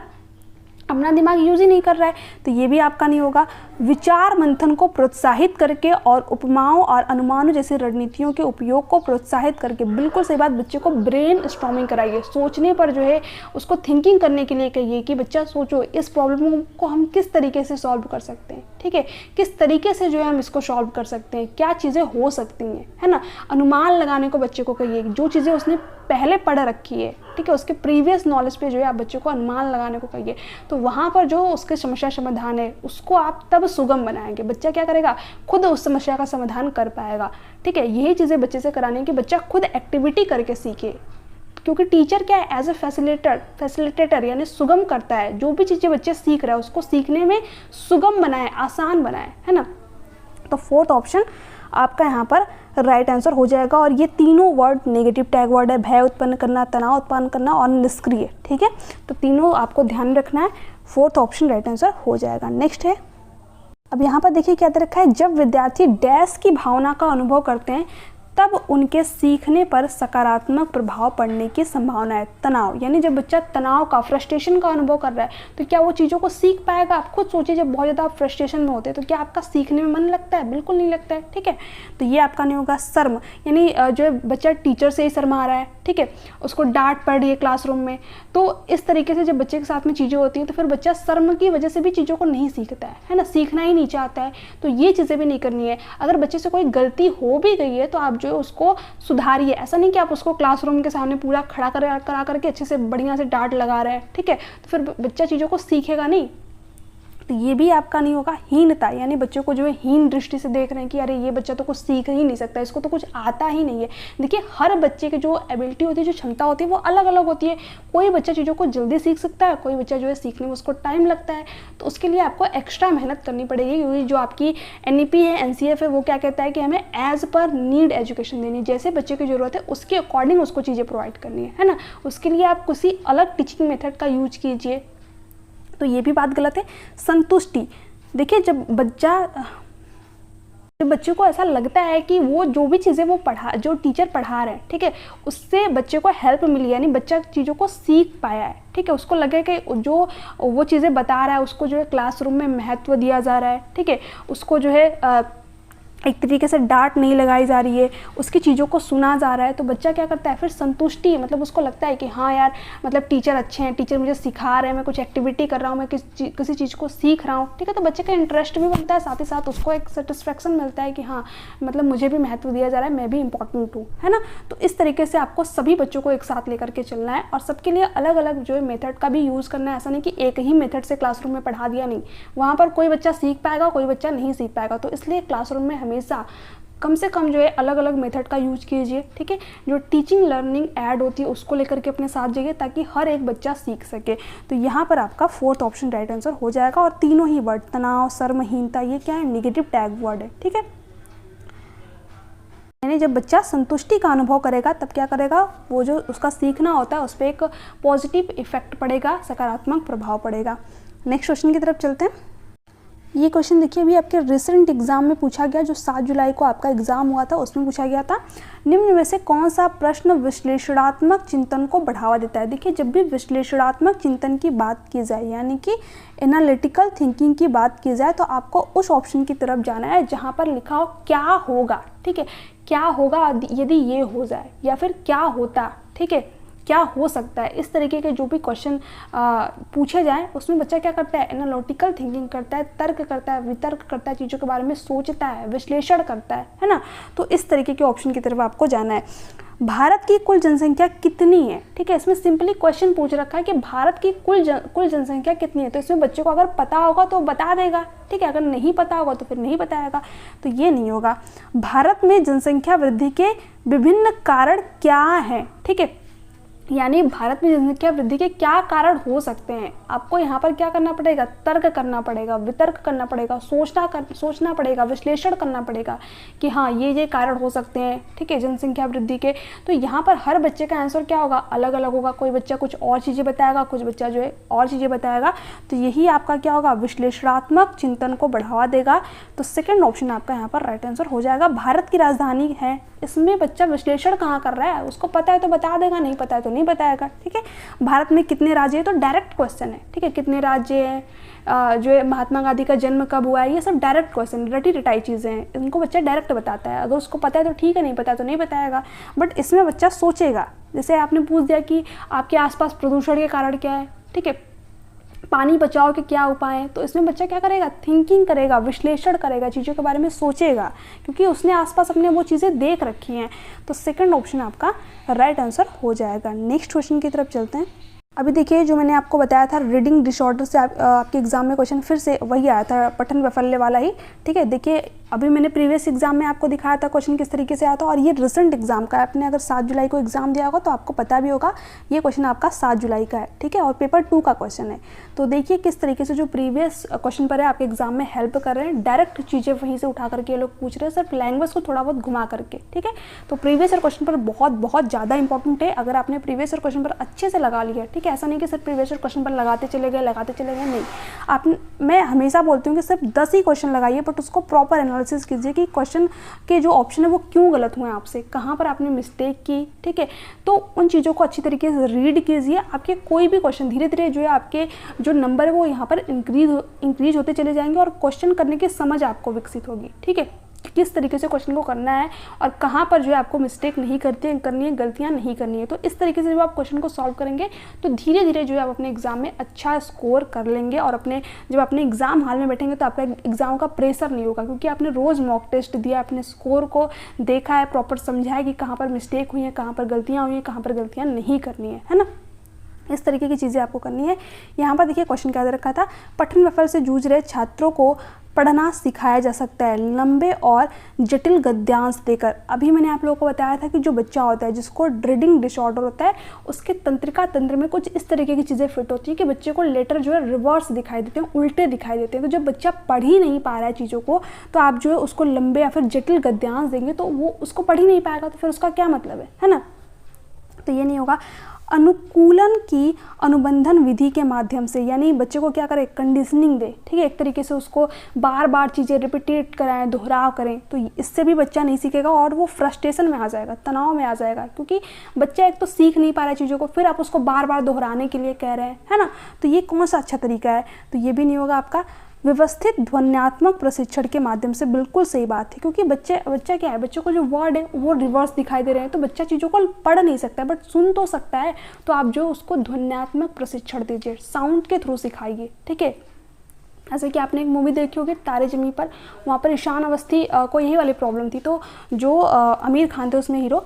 अपना दिमाग यूज ही नहीं कर रहा है, तो ये भी आपका नहीं होगा। विचार मंथन को प्रोत्साहित करके और उपमाओं और अनुमानों जैसी रणनीतियों के उपयोग को प्रोत्साहित करके, बिल्कुल सही बात, बच्चे को ब्रेन स्टॉर्मिंग कराइए, सोचने पर जो है उसको थिंकिंग करने के लिए कहिए कि बच्चा सोचो इस प्रॉब्लम को हम किस तरीके से सॉल्व कर सकते हैं, ठीक है, किस तरीके से जो है हम इसको सॉल्व कर सकते हैं, क्या चीज़ें हो सकती हैं, है ना। अनुमान लगाने को बच्चे को कहिए, जो चीज़ें उसने पहले पढ़ रखी है, ठीक है, उसके प्रीवियस नॉलेज पे जो है आप बच्चों को अनुमान लगाने को कहिए, तो वहाँ पर जो उसके समस्या समाधान है उसको आप तब सुगम बनाएंगे। बच्चा क्या करेगा, खुद उस समस्या का समाधान कर पाएगा, ठीक है। यही चीज़ें बच्चे से करानी है कि बच्चा खुद एक्टिविटी करके सीखे, क्योंकि टीचर क्या है, एज ए फैसिलिटेटर यानी सुगम करता है, जो भी चीज़ें बच्चे सीख रहा है उसको सीखने में सुगम बनाए, आसान बनाए, है ना। तो फोर्थ ऑप्शन आपका यहाँ पर राइट आंसर हो जाएगा। और ये तीनों वर्ड नेगेटिव टैग वर्ड है, भय उत्पन्न करना, तनाव उत्पन्न करना और निष्क्रिय, ठीक है। तो तीनों आपको ध्यान रखना है, फोर्थ ऑप्शन राइट आंसर हो जाएगा। नेक्स्ट है, अब यहाँ पर देखिए क्या दे रखा है, जब विद्यार्थी डैश की भावना का अनुभव करते हैं तब उनके सीखने पर सकारात्मक प्रभाव पड़ने की संभावना है। तनाव, यानी जब बच्चा तनाव का, फ्रस्ट्रेशन का अनुभव कर रहा है तो क्या वो चीज़ों को सीख पाएगा? आप खुद सोचिए, जब बहुत ज़्यादा आप फ्रस्ट्रेशन में होते हैं तो क्या आपका सीखने में मन लगता है? बिल्कुल नहीं लगता है, ठीक है। तो ये आपका नहीं होगा। शर्म, यानी जो है बच्चा टीचर से ही शर्मा रहा है, ठीक है, उसको डांट पड़ रही है क्लासरूम में, तो इस तरीके से जब बच्चे के साथ में चीज़ें होती हैं तो फिर बच्चा शर्म की वजह से भी चीज़ों को नहीं सीखता है ना, सीखना ही नहीं चाहता है। तो ये चीज़ें भी नहीं करनी है। अगर बच्चे से कोई गलती हो भी गई है तो आप जो है उसको सुधारिए, ऐसा नहीं कि आप उसको क्लासरूम के सामने पूरा खड़ा करा करके अच्छे से बढ़िया से डांट लगा रहे हैं, ठीक है, तो फिर बच्चा चीज़ों को सीखेगा नहीं। तो ये भी आपका नहीं होगा। हीनता, यानी बच्चों को जो है हीन दृष्टि से देख रहे हैं कि अरे ये बच्चा तो कुछ सीख ही नहीं सकता, इसको तो कुछ आता ही नहीं है। देखिए हर बच्चे की जो एबिलिटी होती है, जो क्षमता होती है वो अलग अलग होती है। कोई बच्चा चीज़ों को जल्दी सीख सकता है, कोई बच्चा जो है सीखने में उसको टाइम लगता है, तो उसके लिए आपको एक्स्ट्रा मेहनत करनी पड़ेगी। क्योंकि जो आपकी NEP है, NCF है, वो क्या कहता है कि हमें एज पर नीड एजुकेशन देनी है, जैसे बच्चे की ज़रूरत है उसके अकॉर्डिंग उसको चीज़ें प्रोवाइड करनी है ना। उसके लिए आप किसी अलग टीचिंग मेथड का यूज कीजिए, तो ये भी बात गलत है। संतुष्टि, देखिए जब बच्चे को ऐसा लगता है कि वो जो भी चीज़ें वो जो टीचर पढ़ा रहे हैं, ठीक है, उससे बच्चे को हेल्प मिली, यानी बच्चा चीज़ों को सीख पाया है, ठीक है, उसको लगे कि जो वो चीज़ें बता रहा है उसको जो है क्लासरूम में महत्व दिया जा रहा है, ठीक है, उसको जो है एक तरीके से डांट नहीं लगाई जा रही है, उसकी चीज़ों को सुना जा रहा है, तो बच्चा क्या करता है फिर संतुष्टि, मतलब उसको लगता है कि हाँ यार, मतलब टीचर अच्छे हैं, टीचर मुझे सिखा रहे हैं, मैं कुछ एक्टिविटी कर रहा हूँ, मैं किसी चीज़ को सीख रहा हूँ, ठीक है, तो बच्चे का इंटरेस्ट भी बनता है, साथ ही साथ उसको एक सेटिस्फेक्शन मिलता है कि हाँ मतलब मुझे भी महत्व दिया जा रहा है, मैं भी इंपॉर्टेंट हूँ, है ना। तो इस तरीके से आपको सभी बच्चों को एक साथ लेकर के चलना है और सबके लिए अलग अलग जो है मेथड का भी यूज़ करना है। ऐसा नहीं कि एक ही मेथड से क्लासरूम में पढ़ा दिया, नहीं, वहाँ पर कोई बच्चा सीख पाएगा, कोई बच्चा नहीं सीख पाएगा। तो इसलिए क्लासरूम में हमेशा कम से कम जो है अलग अलग मेथड का यूज कीजिए, ठीक है। जो टीचिंग लर्निंग ऐड होती है उसको लेकर के अपने साथ जाइए ताकि हर एक बच्चा सीख सके। तो यहाँ पर आपका फोर्थ ऑप्शन राइट आंसर हो जाएगा। और तीनों ही वर्ड, तनाव, शर्महीनता, ये क्या है, नेगेटिव टैग वर्ड है, ठीक है। यानी जब बच्चा संतुष्टि का अनुभव करेगा तब क्या करेगा, वो जो उसका सीखना होता है उस पर एक पॉजिटिव इफेक्ट पड़ेगा, सकारात्मक प्रभाव पड़ेगा। नेक्स्ट क्वेश्चन की तरफ चलते हैं। ये क्वेश्चन देखिए अभी आपके रिसेंट एग्जाम में पूछा गया, जो 7 जुलाई को आपका एग्जाम हुआ था उसमें पूछा गया था, निम्न में से कौन सा प्रश्न विश्लेषणात्मक चिंतन को बढ़ावा देता है। देखिए जब भी विश्लेषणात्मक चिंतन की बात की जाए, यानी कि एनालिटिकल थिंकिंग की बात की जाए, तो आपको उस ऑप्शन की तरफ जाना है जहाँ पर लिखा हो क्या होगा, ठीक है, क्या होगा यदि ये हो जाए, या फिर क्या होता, ठीक है, क्या हो सकता है। इस तरीके के जो भी क्वेश्चन पूछे जाए उसमें बच्चा क्या करता है, एनालिटिकल थिंकिंग करता है, तर्क करता है, वितर्क करता है, चीज़ों के बारे में सोचता है, विश्लेषण करता है ना। तो इस तरीके के ऑप्शन की तरफ आपको जाना है। भारत की कुल जनसंख्या कितनी है, ठीक है, इसमें सिंपली क्वेश्चन पूछ रखा है कि भारत की कुल जनसंख्या कितनी है। तो इसमें बच्चे को अगर पता होगा तो बता देगा, ठीक है, अगर नहीं पता होगा तो फिर नहीं बताएगा, तो ये नहीं होगा। भारत में जनसंख्या वृद्धि के विभिन्न कारण क्या हैं, ठीक है, यानी भारत में जनसंख्या वृद्धि के क्या कारण हो सकते हैं। आपको यहाँ पर क्या करना पड़ेगा, तर्क करना पड़ेगा, वितर्क करना पड़ेगा, सोचना पड़ेगा, विश्लेषण करना पड़ेगा कि हाँ ये कारण हो सकते हैं, ठीक है, जनसंख्या वृद्धि के। तो यहाँ पर हर बच्चे का आंसर क्या होगा, अलग अलग होगा। कोई बच्चा कुछ और चीज़ें बताएगा, कुछ बच्चा जो है और चीज़ें बताएगा। तो यही आपका क्या होगा, विश्लेषणात्मक चिंतन को बढ़ावा देगा। तो सेकेंड ऑप्शन आपका यहाँ पर राइट आंसर हो जाएगा। भारत की राजधानी है, इसमें बच्चा विश्लेषण कहाँ कर रहा है, उसको पता है तो बता देगा, नहीं पता है तो नहीं बताएगा, ठीक है। भारत में कितने राज्य है, तो डायरेक्ट क्वेश्चन है, ठीक है, कितने राज्य हैं, जो है महात्मा गांधी का जन्म कब हुआ है, ये सब डायरेक्ट क्वेश्चन, रटी रटाई चीज़ें हैं, इनको बच्चा डायरेक्ट बताता है। अगर उसको पता है तो ठीक है, नहीं पता है तो नहीं बताएगा। बट इसमें बच्चा सोचेगा। जैसे आपने पूछ दिया कि आपके आसपास प्रदूषण के कारण क्या है, ठीक है, पानी बचाओ के क्या उपाय हैं, तो इसमें बच्चा क्या करेगा, थिंकिंग करेगा, विश्लेषण करेगा, चीज़ों के बारे में सोचेगा, क्योंकि उसने आसपास अपने वो चीज़ें देख रखी हैं। तो सेकंड ऑप्शन आपका राइट आंसर हो जाएगा। नेक्स्ट क्वेश्चन की तरफ चलते हैं। अभी देखिए, जो मैंने आपको बताया था रीडिंग डिसऑर्डर से आपके एग्जाम में क्वेश्चन फिर से वही आया था, पठन वैफल्य वाला ही, ठीक है। देखिए, अभी मैंने प्रीवियस एग्जाम में आपको दिखाया था क्वेश्चन किस तरीके से आया था, और ये रिसेंट एग्जाम का है। आपने अगर 7 जुलाई को एग्जाम दिया होगा तो आपको पता भी होगा ये क्वेश्चन आपका 7 जुलाई का है, ठीक है, और पेपर 2 का क्वेश्चन है। तो देखिए किस तरीके से जो प्रीवियस क्वेश्चन पर है आपके एग्जाम में हेल्प कर रहे हैं, डायरेक्ट चीज़ें वहीं से उठा करके ये लोग पूछ रहे हैं, सिर्फ लैंग्वेज को थोड़ा बहुत घुमा करके, ठीक है। तो प्रीवियस क्वेश्चन पर बहुत बहुत ज़्यादा इंपॉर्टेंट है। अगर आपने प्रीवियस क्वेश्चन पर अच्छे से लगा लिया, ठीक है, ऐसा नहीं कि सिर्फ प्रीवियस क्वेश्चन पर लगाते चले गए नहीं। आप, मैं हमेशा बोलती हूँ कि सिर्फ 10 ही क्वेश्चन लगाइए, बट उसको प्रॉपर एनालिसिस कीजिए कि क्वेश्चन के जो ऑप्शन है वो क्यों गलत हुए आपसे, कहाँ पर आपने मिस्टेक की, ठीक है। तो उन चीज़ों को अच्छी तरीके से रीड कीजिए। आपके कोई भी क्वेश्चन धीरे धीरे जो है आपके जो नंबर है वो यहाँ पर इंक्रीज होते चले जाएंगे, और क्वेश्चन करने की समझ आपको विकसित होगी, ठीक है, किस तरीके से क्वेश्चन को करना है और कहाँ पर जो है आपको मिस्टेक नहीं करनी है, गलतियाँ नहीं करनी है। तो इस तरीके से जब आप क्वेश्चन को सॉल्व करेंगे तो धीरे धीरे जो है आप अपने एग्जाम में अच्छा स्कोर कर लेंगे, और जब अपने एग्जाम हॉल में बैठेंगे तो आपका एग्जाम का प्रेशर नहीं होगा, क्योंकि आपने रोज़ मॉक टेस्ट दिया, अपने स्कोर को देखा है, प्रॉपर समझा है कि कहाँ पर मिस्टेक हुई है, कहाँ पर गलतियाँ हुई हैं, कहाँ पर गलतियाँ नहीं करनी है ना। इस तरीके की चीज़ें आपको करनी है। यहाँ पर देखिए क्वेश्चन क्या दे रखा था, पठन विफल से जूझ रहे छात्रों को पढ़ना सिखाया जा सकता है लंबे और जटिल गद्यांश देकर। अभी मैंने आप लोगों को बताया था कि जो बच्चा होता है जिसको रीडिंग डिसऑर्डर होता है, उसके तंत्रिका तंत्र में कुछ इस तरीके की चीज़ें फिट होती है कि बच्चे को लेटर जो है रिवर्स दिखाई देते हैं, उल्टे दिखाई देते हैं। तो जब बच्चा पढ़ ही नहीं पा रहा है चीज़ों को, तो आप जो है उसको लंबे या फिर जटिल गद्यांश देंगे तो वो उसको पढ़ ही नहीं पाएगा, तो फिर उसका क्या मतलब है ना। तो ये नहीं होगा। अनुकूलन की अनुबंधन विधि के माध्यम से, यानी बच्चे को क्या करें, कंडीशनिंग दे, ठीक है, एक तरीके से उसको बार बार चीज़ें रिपीटेट कराएं, दोहराव करें, तो इससे भी बच्चा नहीं सीखेगा और वो फ्रस्ट्रेशन में आ जाएगा, तनाव में आ जाएगा, क्योंकि बच्चा एक तो सीख नहीं पा रहा है चीज़ों को, फिर आप उसको बार बार दोहराने के लिए कह रहे हैं, है ना। तो ये कौन सा अच्छा तरीका है, तो ये भी नहीं होगा आपका। व्यवस्थित ध्वन्यात्मक प्रशिक्षण के माध्यम से, बिल्कुल सही बात है, क्योंकि बच्चा क्या है, बच्चों को जो वर्ड है वो रिवर्स दिखाई दे रहे हैं, तो बच्चा चीज़ों को पढ़ नहीं सकता है बट सुन तो सकता है। तो आप जो उसको ध्वन्यात्मक प्रशिक्षण दीजिए, साउंड के थ्रू सिखाइए, ठीक है। ऐसे कि आपने एक मूवी देखी होगी तारे ज़मीन पर, वहाँ पर ईशान अवस्थी को यही वाली प्रॉब्लम थी, तो जो आमिर खान थे उसमें हीरो,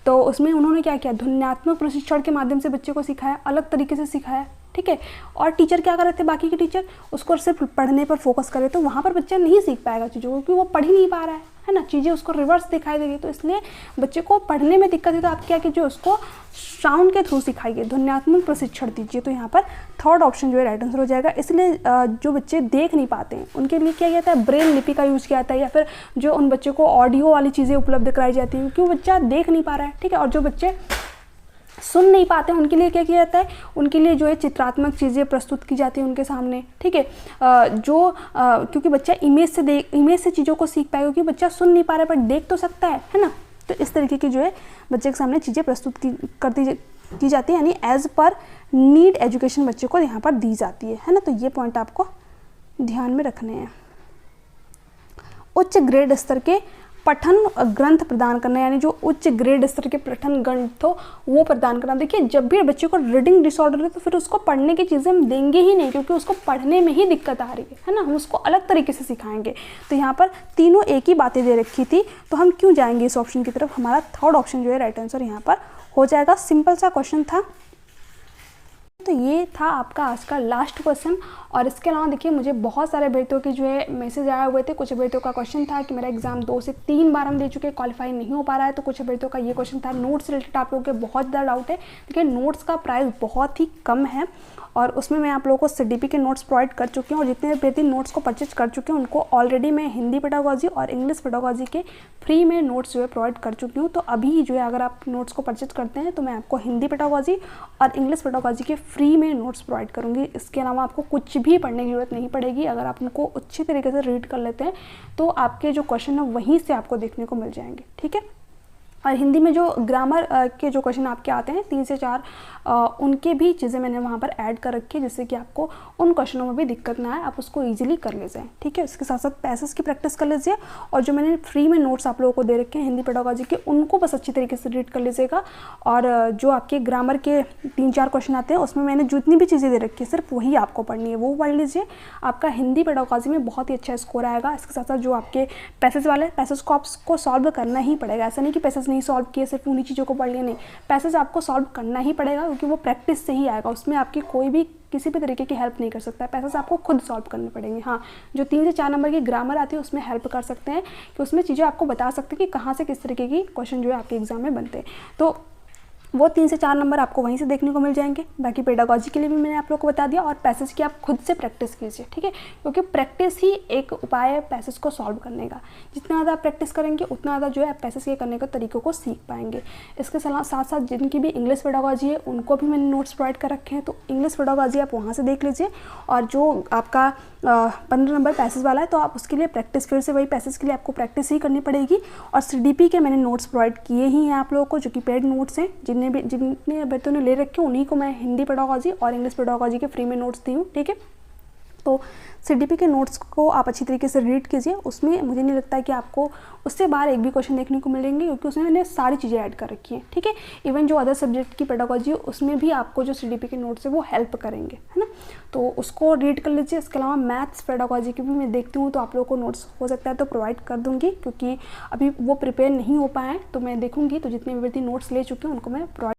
तो उसमें उन्होंने क्या किया, ध्वन्यात्मक प्रशिक्षण के माध्यम से बच्चे को सिखाया, अलग तरीके से सिखाया, ठीक है। और टीचर क्या कर रहे थे, बाकी के टीचर उसको सिर्फ पढ़ने पर फोकस कर रहे, तो वहाँ पर बच्चा नहीं सीख पाएगा चीज़ों को, क्योंकि वो पढ़ ही नहीं पा रहा है ना, चीज़ें उसको रिवर्स दिखाई दे रही है। तो इसलिए बच्चे को पढ़ने में दिक्कत है, तो आप क्या कीजिए, उसको साउंड के थ्रू सिखाइए, ध्वन्यात्मक प्रशिक्षण दीजिए। तो यहाँ पर थर्ड ऑप्शन जो है राइट आंसर हो जाएगा। इसलिए जो बच्चे देख नहीं पाते हैं उनके लिए क्या जाता है, ब्रेल लिपि का यूज़ किया जाता है, या फिर जो उन बच्चों को ऑडियो वाली चीज़ें उपलब्ध कराई जाती हैं, क्योंकि वो बच्चा देख नहीं पा रहा है, ठीक है। और जो बच्चे सुन नहीं पाते हैं उनके लिए क्या किया जाता है, उनके लिए जो है चित्रात्मक चीज़ें प्रस्तुत की जाती हैं उनके सामने, ठीक है। क्योंकि बच्चा इमेज से चीज़ों को सीख पाएगा, क्योंकि बच्चा सुन नहीं पा रहा है पर देख तो सकता है ना। तो इस तरीके की जो है बच्चे के सामने चीज़ें प्रस्तुत की जाती है, यानी एज पर नीड एजुकेशन बच्चे को यहाँ पर दी जाती है ना। तो ये पॉइंट आपको ध्यान में रखने हैं। उच्च ग्रेड स्तर के पठन ग्रंथ प्रदान करना, यानी जो उच्च ग्रेड स्तर के पठन ग्रंथ हो वो प्रदान करना। देखिए जब भी बच्चे को रीडिंग डिसऑर्डर है तो फिर उसको पढ़ने की चीज़ें हम देंगे ही नहीं, क्योंकि उसको पढ़ने में ही दिक्कत आ रही है ना, हम उसको अलग तरीके से सिखाएंगे। तो यहाँ पर तीनों एक ही बातें दे रखी थी, तो हम क्यों जाएंगे इस ऑप्शन की तरफ, हमारा थर्ड ऑप्शन जो है राइट आंसर यहाँ पर हो जाएगा। सिंपल सा क्वेश्चन था। तो ये था आपका आज का लास्ट क्वेश्चन। और इसके अलावा देखिए मुझे बहुत सारे अभ्यर्थियों के जो है मैसेज आए हुए थे। कुछ अभ्यर्थियों का क्वेश्चन था कि मेरा एग्जाम 2 से 3 बार हम दे चुके, क्वालिफाई नहीं हो पा रहा है। तो कुछ अभ्यर्थियों का ये क्वेश्चन था। नोट्स रिलेटेड आप लोगों के बहुत ज़्यादा डाउट है। देखिए नोट्स का प्राइस बहुत ही कम है और उसमें मैं आप लोगों को सीडीपी के नोट्स प्रोवाइड कर चुकी हूँ और जितने अभ्यर्थी नोट्स को परचेज कर चुके हैं उनको ऑलरेडी मैं हिंदी पेडागोजी और इंग्लिश पेडागोजी के फ्री में नोट्स जो है प्रोवाइड कर चुकी हूँ। तो अभी जो है अगर आप नोट्स को परचेज करते हैं तो मैं आपको हिंदी पेडागोजी और इंग्लिश पेडागोजी के फ्री में नोट्स प्रोवाइड करूँगी। इसके अलावा आपको कुछ भी पढ़ने की जरूरत नहीं पड़ेगी। अगर आप उनको अच्छी तरीके से रीड कर लेते हैं तो आपके जो क्वेश्चन है वहीं से आपको देखने को मिल जाएंगे, ठीक है। और हिंदी में जो ग्रामर के जो क्वेश्चन आपके आते हैं 3 से 4 उनके भी चीज़ें मैंने वहाँ पर ऐड कर रखी है जिससे कि आपको उन क्वेश्चनों में भी दिक्कत ना आए, आप उसको इजीली कर ले जाएँ, ठीक है। इसके साथ साथ पैसेज की प्रैक्टिस कर लीजिए और जो मैंने फ्री में नोट्स आप लोगों को दे रखे हैं हिंदी पेडागोजी के उनको बस अच्छी तरीके से रीड कर लीजिएगा। और जो आपके ग्रामर के 3-4 क्वेश्चन आते हैं उसमें मैंने जितनी भी चीज़ें दे रखी है सिर्फ वही आपको पढ़नी है, वो पढ़ लीजिए। आपका हिंदी पेडागोजी में बहुत ही अच्छा स्कोर आएगा। इसके साथ साथ जो आपके पैसेज वाले पैसेज को आपको सॉल्व करना ही पड़ेगा। ऐसा नहीं कि पैसेज नहीं सॉल्व किए सिर्फ उन्हीं चीज़ों को पढ़ लिया, नहीं, पैसेज आपको सॉल्व करना ही पड़ेगा क्योंकि वो प्रैक्टिस से ही आएगा। उसमें आपकी कोई भी किसी भी तरीके की हेल्प नहीं कर सकता है, पैसेज आपको खुद सॉल्व करने पड़ेंगे। हाँ, जो 3 से 4 नंबर की ग्रामर आती है उसमें हेल्प कर सकते हैं कि उसमें चीज़ें आपको बता सकते हैं कि कहाँ से किस तरीके की क्वेश्चन जो है आपके एग्जाम में बनते हैं। तो वो 3 से 4 नंबर आपको वहीं से देखने को मिल जाएंगे। बाकी पेडागोजी के लिए भी मैंने आप लोग को बता दिया और पैसेज की आप खुद से प्रैक्टिस कीजिए, ठीक है, क्योंकि प्रैक्टिस ही एक उपाय है पैसेज को सॉल्व करने का। जितना ज़्यादा आप प्रैक्टिस करेंगे उतना ज़्यादा जो है आप पैसेज के करने के तरीकों को सीख पाएंगे। इसके साथ साथ जिनकी भी इंग्लिश पेडागोजी है उनको भी मैंने नोट्स प्रोवाइड कर रखे हैं, तो इंग्लिश पेडागोजी आप वहाँ से देख लीजिए। और जो आपका 15 नंबर पैसेज वाला है तो आप उसके लिए प्रैक्टिस फिर से वही पैसेज के लिए आपको प्रैक्टिस ही करनी पड़ेगी। और सीडीपी के मैंने नोट्स प्रोवाइड किए ही हैं आप लोगों को, जो कि पेड नोट्स हैं। जितने अभ्यर्थियों ने ले रखे उन्हीं को मैं हिंदी पेडागोजी और इंग्लिश पेडागोजी के फ्री में नोट्स दी हूँ, ठीक है। तो सीडीपी के नोट्स को आप अच्छी तरीके से रीड कीजिए। उसमें मुझे नहीं लगता है कि आपको उससे बाहर एक भी क्वेश्चन देखने को मिलेंगे क्योंकि उसमें मैंने सारी चीज़ें ऐड कर रखी हैं, ठीक है। इवन जो अदर सब्जेक्ट की पेडागोजी है उसमें भी आपको जो सीडीपी के नोट्स है वो हेल्प करेंगे, है ना। तो उसको रीड कर लीजिए। इसके अलावा मैथ्स पेडागोजी की भी मैं देखती हूँ तो आप लोगों को नोट्स हो सकता है तो प्रोवाइड कर दूँगी क्योंकि अभी वो प्रिपेयर नहीं हो पाए हैं। तो मैं देखूँगी तो जितने भी नोट्स ले चुके हैं उनको मैं प्रोवाइड